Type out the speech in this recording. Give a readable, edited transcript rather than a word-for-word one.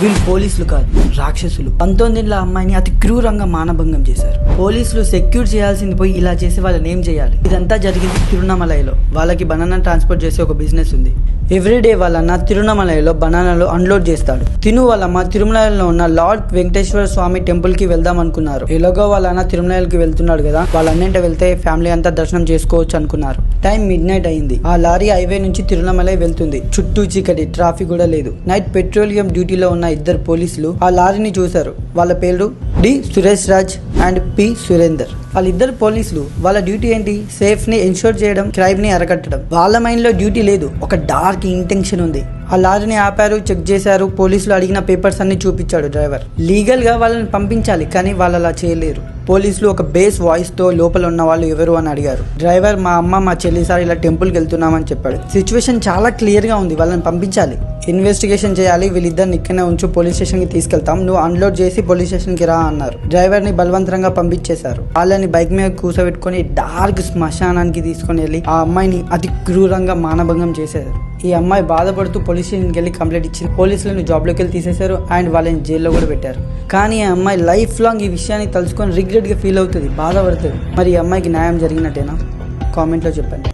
వీళ్ళు పోలీసులు కాదు, రాక్షసులు. 19 ఏళ్ల అమ్మాయిని అతి క్రూరంగా మానభంగం చేశారు. పోలీసులు సెక్యూర్ చేయాల్సింది పోయి ఇలా చేసి వాళ్ళని ఏం చేయాలి? ఇదంతా జరిగింది తిరువణమలైలో. వాళ్ళకి బనానా ట్రాన్స్పోర్ట్ చేసే ఒక బిజినెస్ ఉంది. ఎవ్రీడే వాళ్ళన్న తిరువణమలైలో బనానాలు అన్లోడ్ చేస్తాడు. తిను వాళ్ళమ్మ తిరుమలలో ఉన్న లార్డ్ వెంకటేశ్వర స్వామి టెంపుల్ కి వెళ్దాం అనుకున్నారు. ఎలాగో వాళ్ళన్న తిరుమలకి వెళ్తున్నాడు కదా, వాళ్ళన్నింటి వెళ్తే ఫ్యామిలీ అంతా దర్శనం చేసుకోవచ్చు అనుకున్నారు. టైం మిడ్ నైట్ అయింది. ఆ లారీ హైవే నుంచి తిరువణమలై వెళ్తుంది. చుట్టూ చీకటి, ట్రాఫిక్ కూడా లేదు. నైట్ పెట్రోలియం డ్యూటీలో ఉన్న ఇద్దరు పోలీసులు ఆ లారీని చూశారు. వాళ్ళ పేరు D Suresh Raj and P Surender. వాళ్ళిద్దరు పోలీసులు వాళ్ళ డ్యూటీ ఏంటి? సేఫ్ ని ఎన్షూర్ చేయడం, క్రైమ్ ని అరకట్టడం. వాళ్ళ మైండ్ లో డ్యూటీ లేదు, ఒక డార్క్ ఇంటెన్షన్ ఉంది. ఆ లారీని ఆపారు, చెక్ చేశారు. పోలీసులు అడిగిన పేపర్స్ అన్ని చూపించాడు డ్రైవర్. లీగల్ గా వాళ్ళని పంపించాలి, కానీ వాళ్ళు అలా చేయలేరు. పోలీసులు ఒక బేస్ వాయిస్ తో లోపల ఉన్న వాళ్ళు ఎవరు అని అడిగారు. డ్రైవర్ మా అమ్మ మా చెల్లి సార్ ఇలా టెంపుల్ కి వెళ్తున్నామని చెప్పాడు. సిచ్యువేషన్ చాలా క్లియర్ గా ఉంది, వాళ్ళని పంపించాలి, ఇన్వెస్టిగేషన్ చేయాలి. వీళ్ళిద్దరిని ఇక్కడనే ఉంచు, పోలీస్ స్టేషన్ కి తీసుకెళ్తాం, నువ్వు అన్లోడ్ చేసి పోలీస్ స్టేషన్ కి రా అన్నారు. డ్రైవర్ ని బలవంతంగా పంపించేశారు. వాళ్ళని బైక్ మీద కూర్చోబెట్టుకుని డార్క్ శ్మశానానికి తీసుకుని వెళ్ళి ఆ అమ్మాయిని అతి క్రూరంగా మానభంగం చేశారు. ఈ అమ్మాయి బాధపడుతూ పోలీస్ స్టేషన్కి వెళ్ళి కంప్లైంట్ ఇచ్చింది. పోలీసులను జాబ్లోకి వెళ్ళి తీసేశారు అండ్ వాళ్ళని జైల్లో కూడా పెట్టారు. కానీ ఆ అమ్మాయి లైఫ్ లాంగ్ ఈ విషయాన్ని తలుచుకొని రిగ్రెట్ గా ఫీల్ అవుతుంది, బాధపడుతుంది. మరి ఈ అమ్మాయికి న్యాయం జరిగినట్టేనా? కామెంట్లో చెప్పండి.